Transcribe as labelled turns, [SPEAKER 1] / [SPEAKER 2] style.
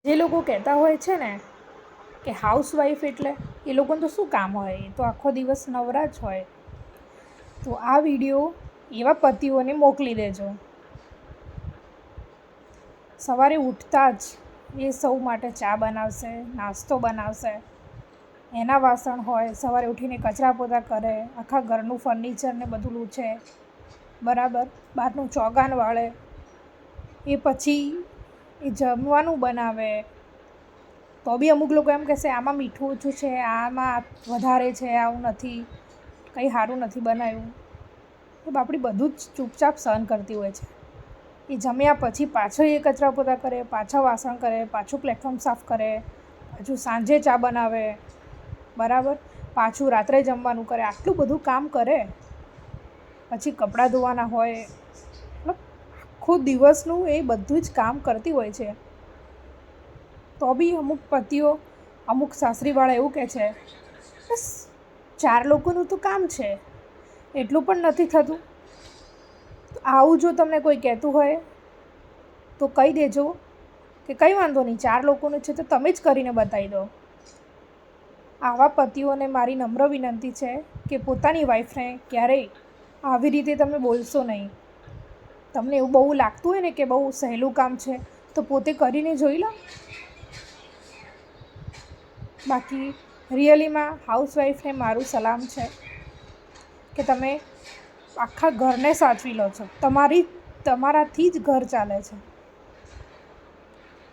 [SPEAKER 1] જે લોકો કહેતા હોય છે ને કે હાઉસવાઈફ એટલે એ લોકોને તો શું કામ હોય, એ તો આખો દિવસ નવરા જ હોય. તો આ વિડીયો એવા પતિઓને મોકલી દેજો. સવારે ઉઠતા જ એ સૌ માટે ચા બનાવશે, નાસ્તો બનાવશે, એના વાસણ હોય, સવારે ઉઠીને કચરા પોતા કરે, આખા ઘરનું ફર્નિચર ને બધું લૂછે, બરાબર, બહારનું ચોગાન વાળે, એ પછી એ જમવાનું બનાવે. તો બી અમુક લોકો એમ કહેશે આમાં મીઠું ઓછું છે, આમાં વધારે છે, આવું નથી, કંઈ સારું નથી બનાવ્યું. એ બાપડી બધું જ ચૂપચાપ સહન કરતી હોય છે. એ જમ્યા પછી પાછો એ કચરા પોતા કરે, પાછા વાસણ કરે, પાછું પ્લેટફોર્મ સાફ કરે, પાછું સાંજે ચા બનાવે, બરાબર, પાછું રાત્રે જમવાનું કરે, આટલું બધું કામ કરે. પછી કપડાં ધોવાના હોય, મતલબ આખો દિવસનું એ બધું જ કામ કરતી હોય છે. તો બી અમુક પતિઓ, અમુક સાસરીવાળા એવું કહે છે બસ 4 લોકોનું તો કામ છે, એટલું પણ નથી થતું. આવું જો તમને કોઈ કહેતું હોય તો કહી દેજો કે કંઈ વાંધો નહીં, 4 લોકોનું છે તો તમે જ કરીને બતાવી દો. આવા પતિઓને મારી નમ્ર વિનંતી છે કે પોતાની વાઈફને ક્યારેય આવી રીતે તમે બોલશો નહીં. તમને એવું બહુ લાગતું હોય ને કે બહુ સહેલું કામ છે તો પોતે કરીને જોઈ લો. બાકી રિયલીમાં હાઉસવાઈફને મારું સલામ છે કે તમે આખા ઘરને સાચવી લો છો, તમારાથી જ ઘર ચાલે છે.